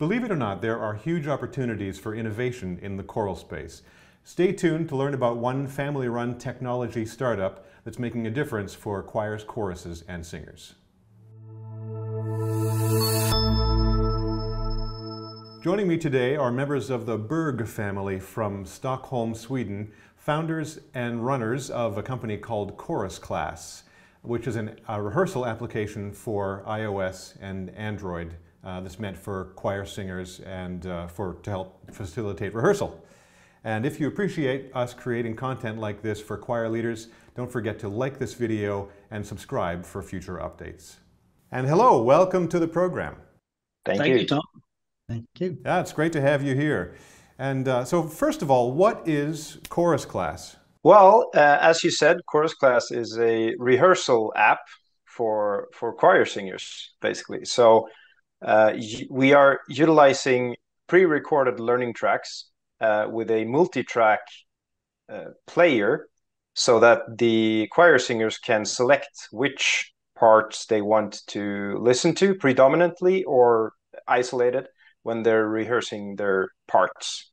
Believe it or not, there are huge opportunities for innovation in the choral space. Stay tuned to learn about one family-run technology startup that's making a difference for choirs, choruses, and singers. Joining me today are members of the Berg family from Stockholm, Sweden, founders and runners of a company called ChorusClass, which is a rehearsal application for iOS and Android that's meant for choir singers and to help facilitate rehearsal. And if you appreciate us creating content like this for choir leaders, don't forget to like this video and subscribe for future updates. And hello, welcome to the program. Thank you, Tom. Thank you. Yeah, it's great to have you here. And so first of all, what is ChorusClass? Well, as you said, ChorusClass is a rehearsal app for choir singers, basically. So we are utilizing pre-recorded learning tracks with a multi-track player so that the choir singers can select which parts they want to listen to predominantly or isolated when they're rehearsing their parts.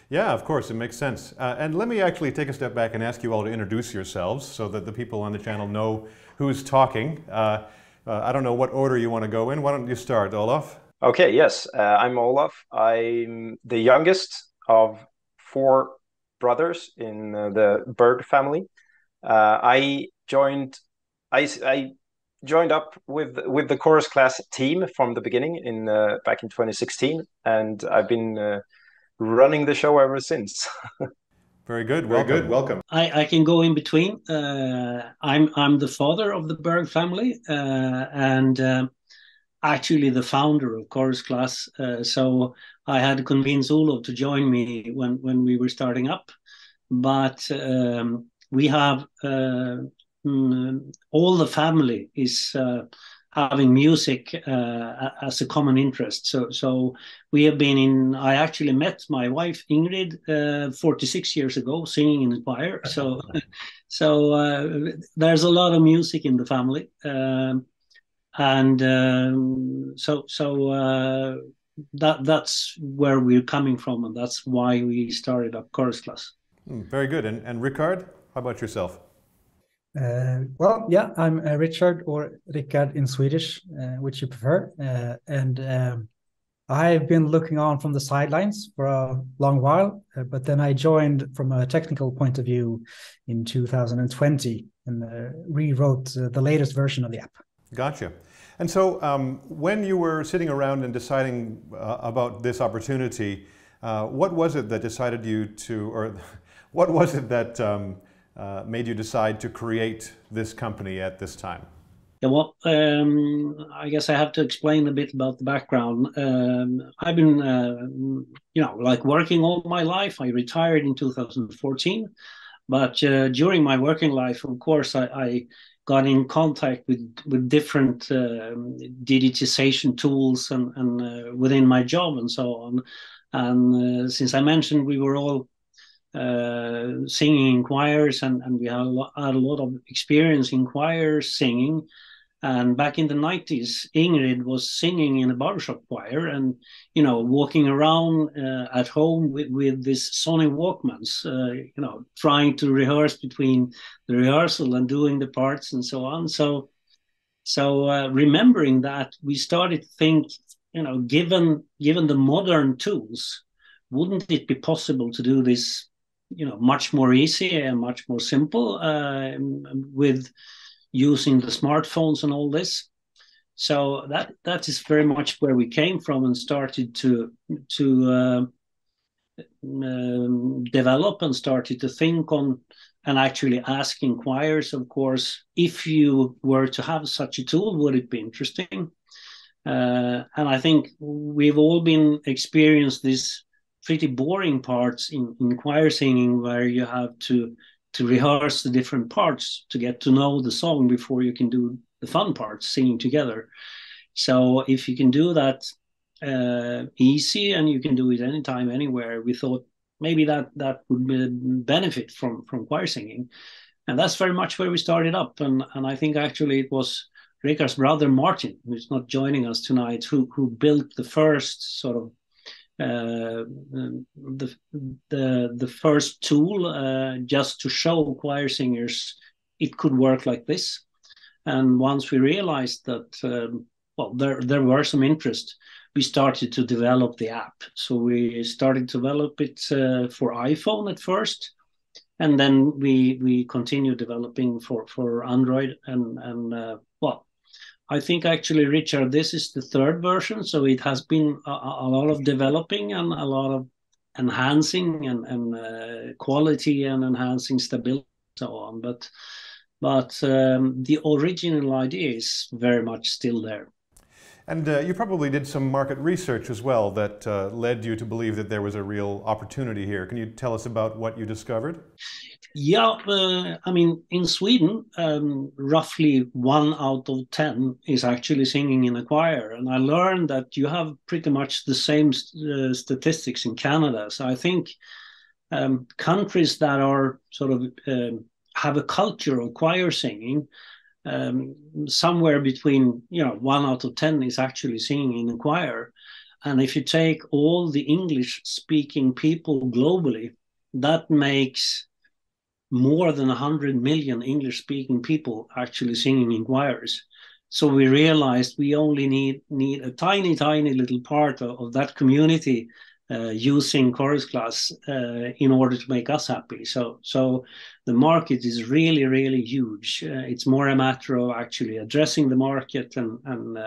Yeah, of course, it makes sense. And let me actually take a step back and ask you all to introduce yourselves so that the people on the channel know who's talking. I don't know what order you want to go in. Why don't you start, Olaf? Okay, yes, I'm Olaf. I'm the youngest of 4 brothers in the Berg family. I joined up with the ChorusClass team from the beginning back in 2016, and I've been running the show ever since. Very good. Welcome. I can go in between. I'm the father of the Berg family and actually the founder of ChorusClass. So I had to convince Olof to join me when we were starting up. But we have all the family is having music as a common interest. So we have been in. I actually met my wife Ingrid 46 years ago, singing in the choir. So there's a lot of music in the family, that's where we're coming from, and that's why we started up ChorusClass. Very good. And Rickard, how about yourself? Well, yeah, I'm Richard, or Rickard in Swedish, which you prefer. I've been looking on from the sidelines for a long while, but then I joined from a technical point of view in 2020 and rewrote the latest version of the app. Gotcha. And so when you were sitting around and deciding about this opportunity, what was it that decided you to, or what was it that made you decide to create this company at this time? Yeah, well, I guess I have to explain a bit about the background. I've been, working all my life. I retired in 2014, but during my working life, of course, I got in contact with different digitization tools and within my job and so on. And since I mentioned we were all singing in choirs and we had a lot of experience in choirs singing. And back in the 90s, Ingrid was singing in a barbershop choir and, walking around at home with this Sony Walkmans, trying to rehearse between the rehearsal and doing the parts and so on. So remembering that, we started to think, given the modern tools, wouldn't it be possible to do this, much more easy and much more simple with using the smartphones and all this. So that is very much where we came from and started to develop and started to think on and actually asking choirs, of course, if you were to have such a tool, would it be interesting? And I think we've all been experienced this pretty boring parts in choir singing where you have to rehearse the different parts to get to know the song before you can do the fun parts singing together. So if you can do that easy and you can do it anytime, anywhere, we thought maybe that would benefit from choir singing. And that's very much where we started up. And I think actually it was Rickard's brother Martin, who's not joining us tonight, who built the first sort of the first tool just to show choir singers it could work like this. And once we realized that well, there were some interest, we started to develop the app. So we started to develop it for iPhone at first, and then we continued developing for Android. And well, I think actually, Richard, this is the third version, so it has been a lot of developing and a lot of enhancing and quality and enhancing stability and so on. But the original idea is very much still there. And you probably did some market research as well that led you to believe that there was a real opportunity here. Can you tell us about what you discovered? Yeah, I mean, in Sweden, roughly 1 out of 10 is actually singing in a choir. And I learned that you have pretty much the same statistics in Canada. So I think countries that are sort of have a culture of choir singing, somewhere between 1 out of 10 is actually singing in a choir. And if you take all the English speaking people globally, that makes more than 100 million English speaking people actually singing in choirs. So we realized we only need a tiny little part of that community using ChorusClass in order to make us happy. So the market is really huge. It's more a matter of actually addressing the market and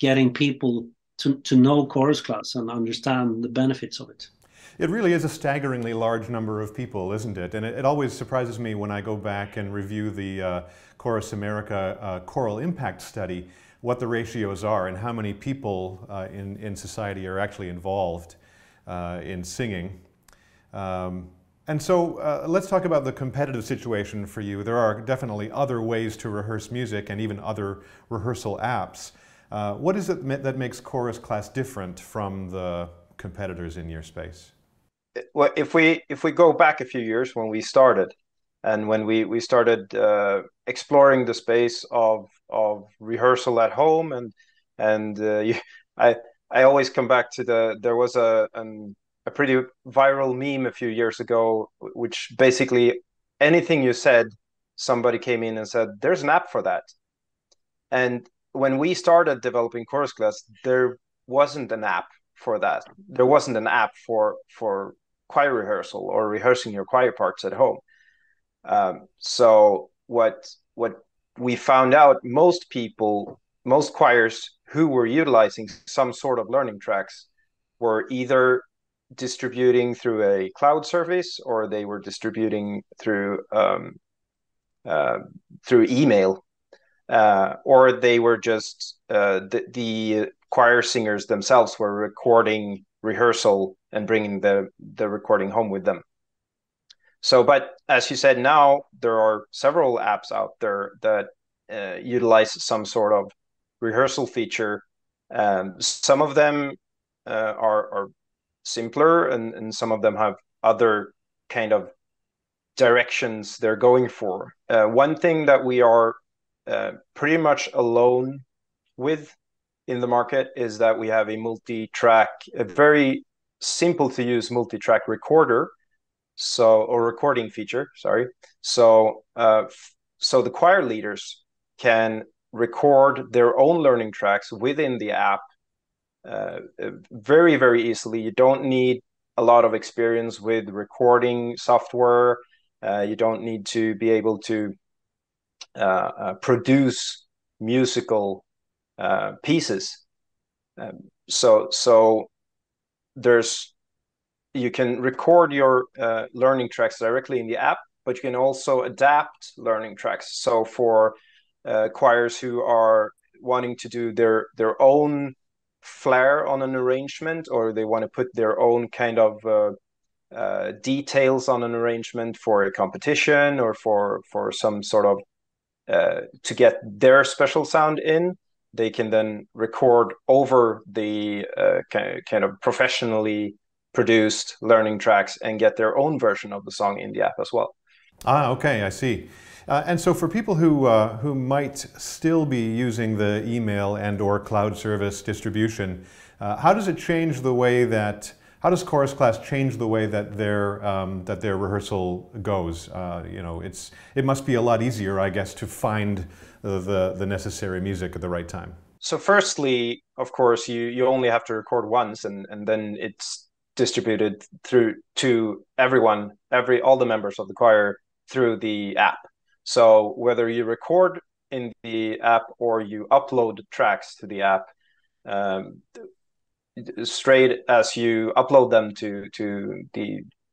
getting people to know ChorusClass and understand the benefits of it. It really is a staggeringly large number of people, isn't it? And it always surprises me when I go back and review the Chorus America Choral Impact Study, what the ratios are and how many people in society are actually involved in singing. And so let's talk about the competitive situation for you. There are definitely other ways to rehearse music and even other rehearsal apps. What is it that makes ChorusClass different from the competitors in your space? Well, if we go back a few years when we started, and when we started exploring the space of rehearsal at home, I always come back to there was a pretty viral meme a few years ago, which basically anything you said, somebody came in and said, "There's an app for that." And when we started developing ChorusClass, there wasn't an app for that. There wasn't an app for choir rehearsal or rehearsing your choir parts at home. So what we found out, most choirs who were utilizing some sort of learning tracks were either distributing through a cloud service, or they were distributing through email, or they were just the choir singers themselves were recording rehearsal and bringing the recording home with them. So, but as you said, now there are several apps out there that utilize some sort of rehearsal feature. Some of them are simpler, and some of them have other kind of directions they're going for. One thing that we are pretty much alone with in the market is that we have a very simple to use multi-track recorder, or recording feature, sorry. So the choir leaders can record their own learning tracks within the app very easily. You don't need a lot of experience with recording software. You don't need to be able to produce musical pieces. So you can record your learning tracks directly in the app, but you can also adapt learning tracks. So for choirs who are wanting to do their own flair on an arrangement, or they want to put their own kind of details on an arrangement for a competition, or for some sort of to get their special sound in, they can then record over the kind of professionally produced learning tracks and get their own version of the song in the app as well. Ah, okay, I see. And so for people who might still be using the email and/or cloud service distribution, how does it change the way that, how does ChorusClass change the way that their rehearsal goes? You know, it must be a lot easier, I guess, to find the necessary music at the right time. So firstly, of course, you only have to record once, and then it's distributed through to everyone, all the members of the choir through the app. So whether you record in the app or you upload tracks to the app, straight as you upload them to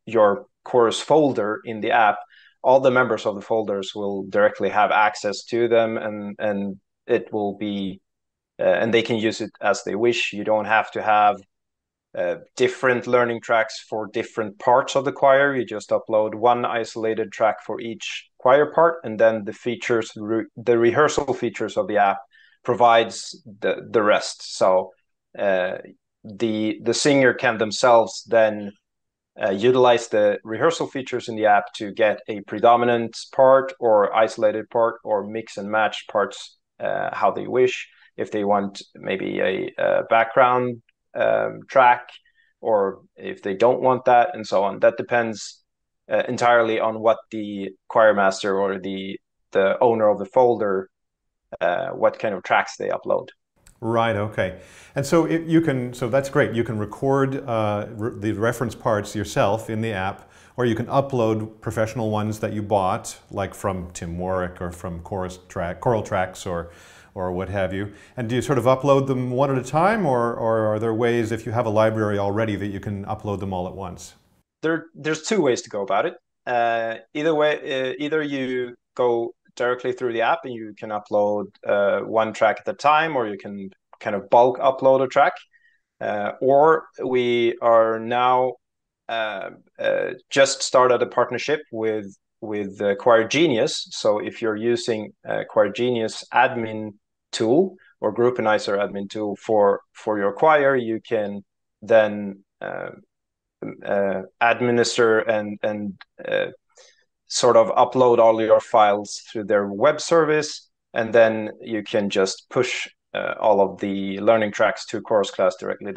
your chorus folder in the app, all the members of the folders will directly have access to them, and it will be and they can use it as they wish. You don't have to have different learning tracks for different parts of the choir. You just upload one isolated track for each choir part, and then the features, the rehearsal features of the app provides the rest. So the singer can themselves then utilize the rehearsal features in the app to get a predominant part or isolated part or mix and match parts how they wish. If they want maybe a background track, or if they don't want that, and so on. That depends entirely on what the choir master or the owner of the folder, what kind of tracks they upload. Right, okay. And so so that's great. You can record the reference parts yourself in the app, or you can upload professional ones that you bought, like from Tim Warwick or from Choral Tracks or what have you. And do you sort of upload them one at a time, or are there ways, if you have a library already, that you can upload them all at once? There's two ways to go about it. Either way, either you go directly through the app and you can upload one track at a time, or you can kind of bulk upload a track. Or we are now just started a partnership with Choir Genius. So if you're using Choir Genius admin tool or Groupizer admin tool for your choir, you can then administer and sort of upload all your files through their web service, and then you can just push all of the learning tracks to ChorusClass directly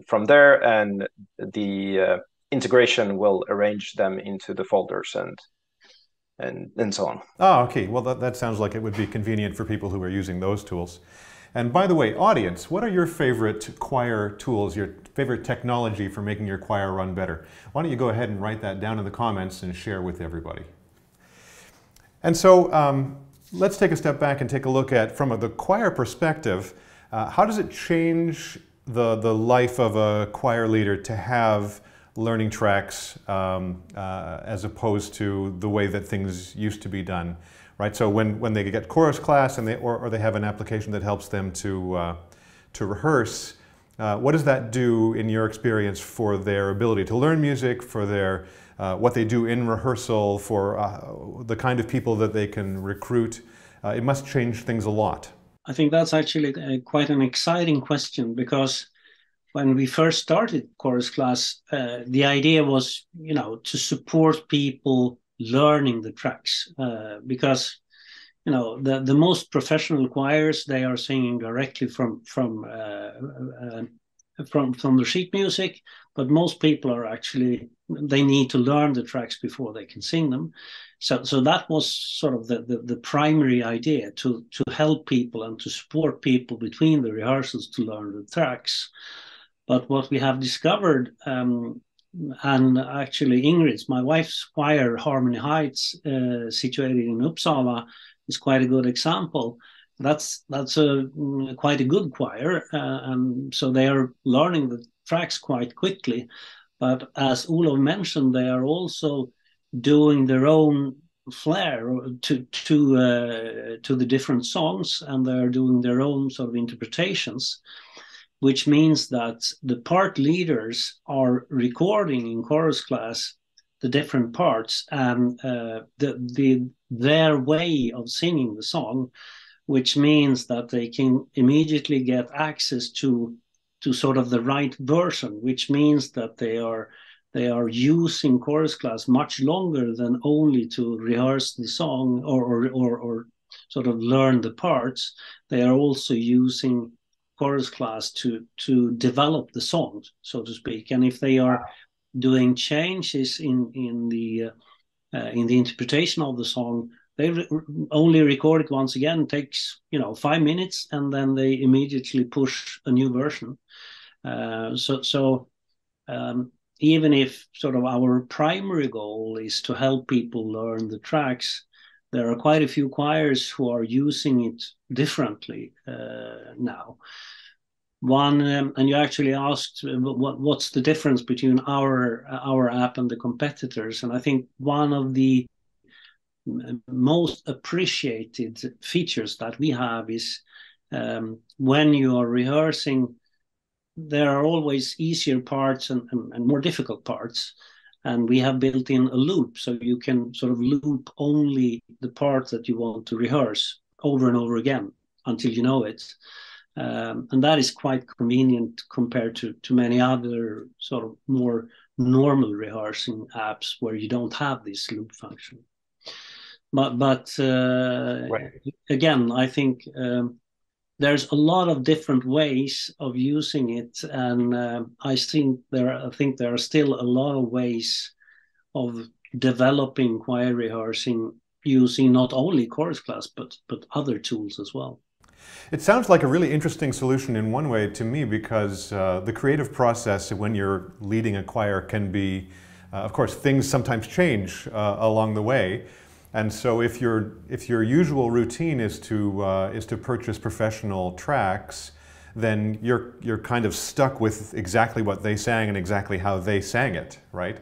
from there, and the integration will arrange them into the folders and so on. Oh, okay. Well, that sounds like it would be convenient for people who are using those tools. And by the way, audience, what are your favorite choir tools, your favorite technology for making your choir run better? Why don't you go ahead and write that down in the comments and share with everybody. And so let's take a step back and take a look at, from the choir perspective, how does it change the life of a choir leader to have learning tracks as opposed to the way that things used to be done, right? So when they get ChorusClass and or they have an application that helps them to rehearse, what does that do in your experience for their ability to learn music, for their what they do in rehearsal, for the kind of people that they can recruit? It must change things a lot. I think that's actually quite an exciting question, because when we first started ChorusClass, the idea was, to support people learning the tracks, because, the most professional choirs, they are singing directly from the sheet music, but most people are actually, they need to learn the tracks before they can sing them. So that was sort of the primary idea, to help people and to support people between the rehearsals to learn the tracks. But what we have discovered, and actually Ingrid's, my wife's choir, Harmony Heights, situated in Uppsala, is quite a good example. That's quite a good choir, and so they are learning the tracks quite quickly. But as Olof mentioned, they are also doing their own flair to the different songs, and they are doing their own sort of interpretations, which means that the part leaders are recording in ChorusClass the different parts and their way of singing the song, which means that they can immediately get access to sort of the right version, which means that they are they are using ChorusClass much longer than only to rehearse the song or sort of learn the parts. They are also using ChorusClass to develop the song, so to speak. And if they are doing changes in the interpretation of the song, they only record it once again. It takes 5 minutes, and then they immediately push a new version. Even if sort of our primary goal is to help people learn the tracks, there are quite a few choirs who are using it differently now. One, and you actually asked what's the difference between our app and the competitors, and I think one of the most appreciated features that we have is when you are rehearsing, there are always easier parts and more difficult parts, and we have built in a loop, so you can sort of loop only the part that you want to rehearse over and over again until you know it. And that is quite convenient compared to many other sort of more normal rehearsing apps where you don't have this loop function. But right. Again, I think there's a lot of different ways of using it, and I think there are still a lot of ways of developing choir rehearsing using not only ChorusClass but other tools as well. It sounds like a really interesting solution in one way to me, because the creative process when you're leading a choir can be, of course, things sometimes change along the way. And so if your usual routine is to purchase professional tracks, then you're kind of stuck with exactly what they sang and exactly how they sang it, right?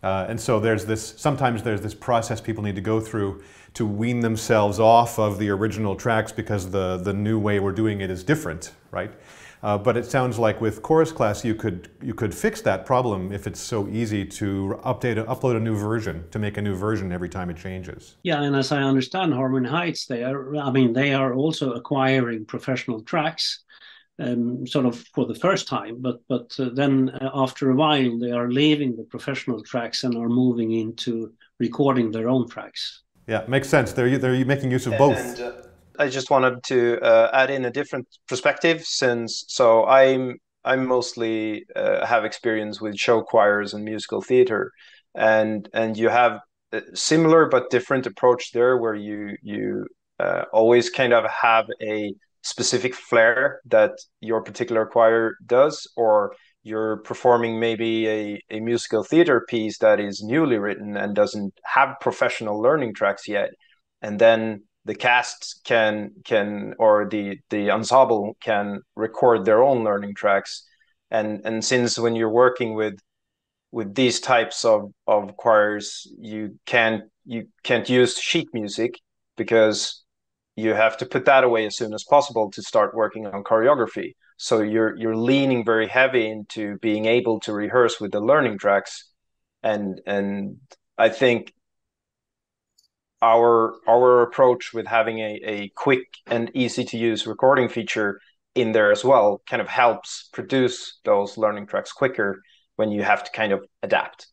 And so sometimes there's this process people need to go through to wean themselves off of the original tracks because the new way we're doing it is different, right? But it sounds like with ChorusClass you could fix that problem if it's so easy to upload a new version, to make a new version every time it changes. Yeah, and as I understand, Harmony Heights, they are also acquiring professional tracks, sort of for the first time, but then after a while they are leaving the professional tracks and are moving into recording their own tracks. Yeah, makes sense. They're making use of both. And I just wanted to add in a different perspective, so I'm mostly have experience with show choirs and musical theater, and you have a similar but different approach there, where you always kind of have a specific flair that your particular choir does, or you're performing maybe a musical theater piece that is newly written and doesn't have professional learning tracks yet, and then the cast can or the ensemble can record their own learning tracks, and since when you're working with these types of choirs, you can't use sheet music, because you have to put that away as soon as possible to start working on choreography. So you're leaning very heavy into being able to rehearse with the learning tracks, and I think our approach with having a quick and easy to use recording feature in there as well kind of helps produce those learning tracks quicker when you have to kind of adapt.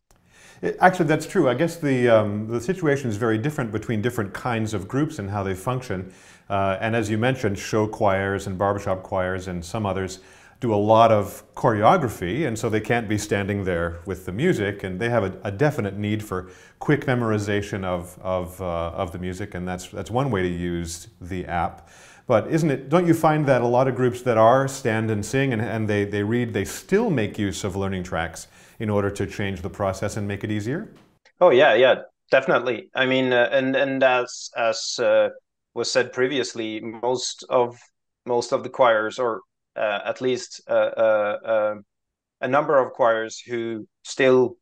Actually, that's true. I guess the situation is very different between different kinds of groups and how they function. And as you mentioned, show choirs and barbershop choirs and some others do a lot of choreography, and so they can't be standing there with the music, and they have a definite need for quick memorization of the music, and that's one way to use the app. But don't you find that a lot of groups that are stand and sing and they read, they still make use of learning tracks in order to change the process and make it easier? Oh yeah, definitely. I mean, and as was said previously, most of the choirs, or at least a number of choirs who still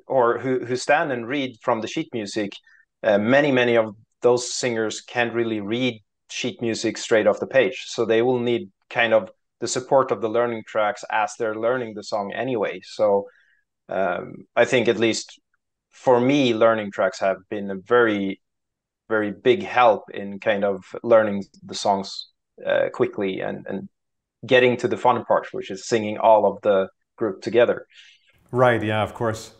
or who stand and read from the sheet music, many of those singers can't really read sheet music straight off the page, so they will need kind of the support of the learning tracks as they're learning the song anyway. So I think, at least for me, learning tracks have been a very, very big help in kind of learning the songs quickly and getting to the fun part, which is singing all of the group together. Right, yeah, of course.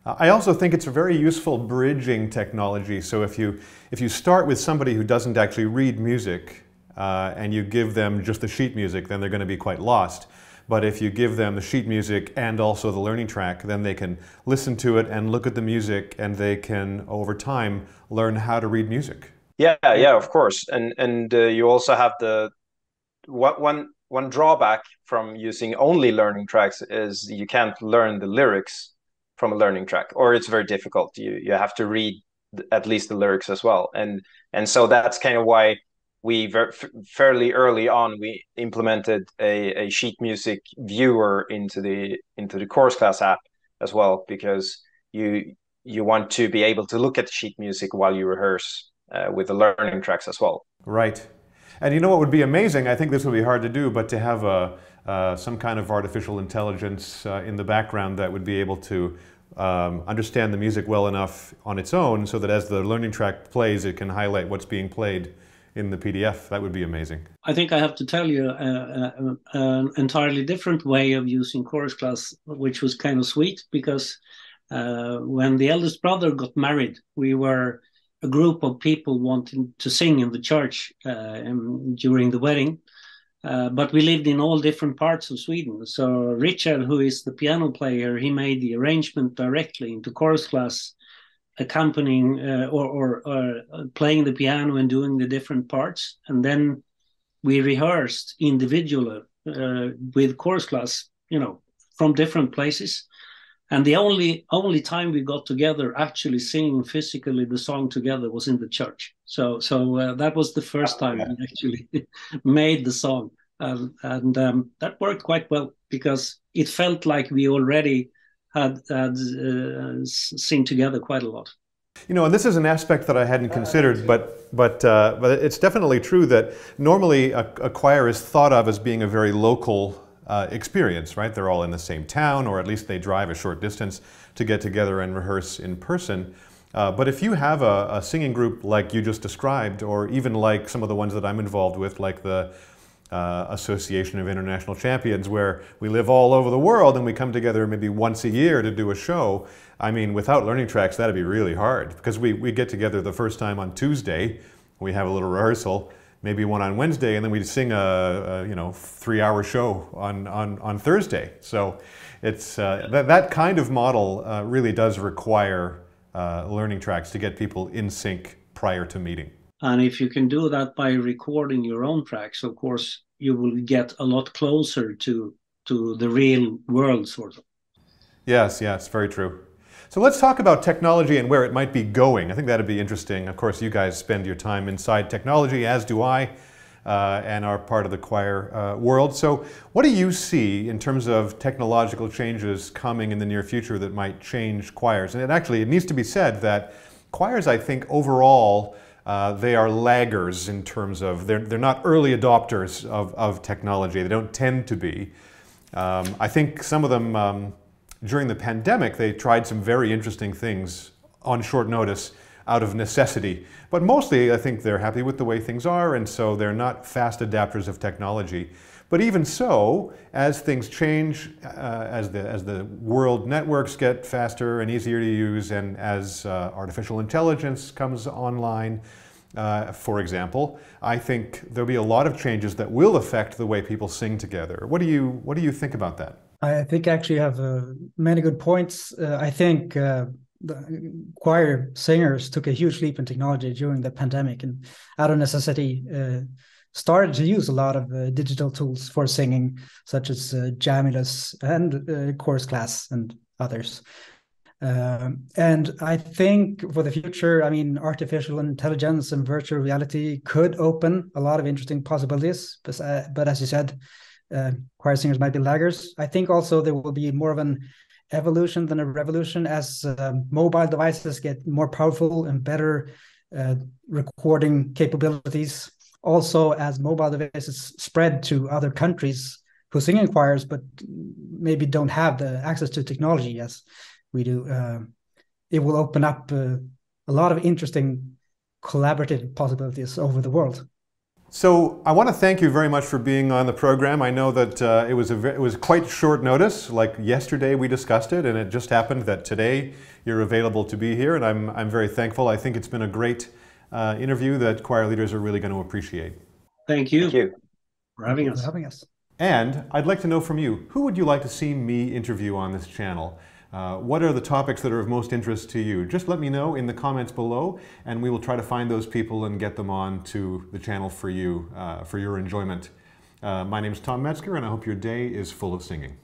I also think it's a very useful bridging technology. So if you start with somebody who doesn't actually read music and you give them just the sheet music, then they're going to be quite lost. But if you give them the sheet music and also the learning track, then they can listen to it and look at the music, and they can, over time, learn how to read music. Yeah, yeah, of course. And you also have one drawback from using only learning tracks is you can't learn the lyrics from a learning track, or it's very difficult. You have to read at least the lyrics as well. And so that's kind of why we fairly early on we implemented a sheet music viewer into the ChorusClass app as well, because you want to be able to look at the sheet music while you rehearse with the learning tracks as well. Right. And you know what would be amazing? I think this would be hard to do, but to have some kind of artificial intelligence in the background that would be able to understand the music well enough on its own, so that as the learning track plays, it can highlight what's being played in the PDF. That would be amazing. I think I have to tell you an entirely different way of using ChorusClass, which was kind of sweet, because when the eldest brother got married, we were a group of people wanting to sing in the church during the wedding, but we lived in all different parts of Sweden. So Richard, who is the piano player, he made the arrangement directly into ChorusClass, accompanying or playing the piano and doing the different parts. And then we rehearsed individually with ChorusClass, from different places. And the only time we got together actually singing physically the song together was in the church. So that was the first time we actually made the song. And that worked quite well, because it felt like we already had sing together quite a lot. And this is an aspect that I hadn't considered, but it's definitely true that normally a choir is thought of as being a very local experience, right? They're all in the same town, or at least they drive a short distance to get together and rehearse in person. But if you have a singing group like you just described, or even like some of the ones that I'm involved with, like the Association of International Champions, where we live all over the world and we come together maybe once a year to do a show, I mean, without learning tracks, that'd be really hard, because we get together the first time on Tuesday, we have a little rehearsal, maybe one on Wednesday, and then we sing a 3-hour show on Thursday. So it's that kind of model really does require learning tracks to get people in sync prior to meeting. And if you can do that by recording your own tracks, of course, you will get a lot closer to the real world, sort of. Yes, very true. So let's talk about technology and where it might be going. I think that'd be interesting. Of course, you guys spend your time inside technology, as do I, and are part of the choir world. So what do you see in terms of technological changes coming in the near future that might change choirs? And it needs to be said that choirs, I think, overall, they are laggers in terms of, they're not early adopters of technology. They don't tend to be. I think some of them, during the pandemic, they tried some very interesting things on short notice out of necessity. But mostly, I think they're happy with the way things are, and so they're not fast adapters of technology. But even so, as things change, as the world networks get faster and easier to use, and as artificial intelligence comes online, for example, I think there'll be a lot of changes that will affect the way people sing together. What do you think about that? I think actually you have many good points. I think the choir singers took a huge leap in technology during the pandemic, and out of necessity started to use a lot of digital tools for singing, such as Jamulus and ChorusClass and others. And I think for the future, I mean, artificial intelligence and virtual reality could open a lot of interesting possibilities. But as you said, choir singers might be laggers. I think also there will be more of an evolution than a revolution as mobile devices get more powerful and better recording capabilities. Also, as mobile devices spread to other countries who sing in choirs but maybe don't have the access to technology as we do, it will open up a lot of interesting collaborative possibilities over the world. So I want to thank you very much for being on the program. I know that it was quite short notice. Like yesterday we discussed it, and it just happened that today you're available to be here, and I'm very thankful. I think it's been a great interview that choir leaders are really going to appreciate. Thank you. Thank you For having Thank you us. for having us. And I'd like to know from you, who would you like to see me interview on this channel? What are the topics that are of most interest to you? Just let me know in the comments below, and we will try to find those people and get them on to the channel for you, for your enjoyment. My name is Tom Metzger, and I hope your day is full of singing.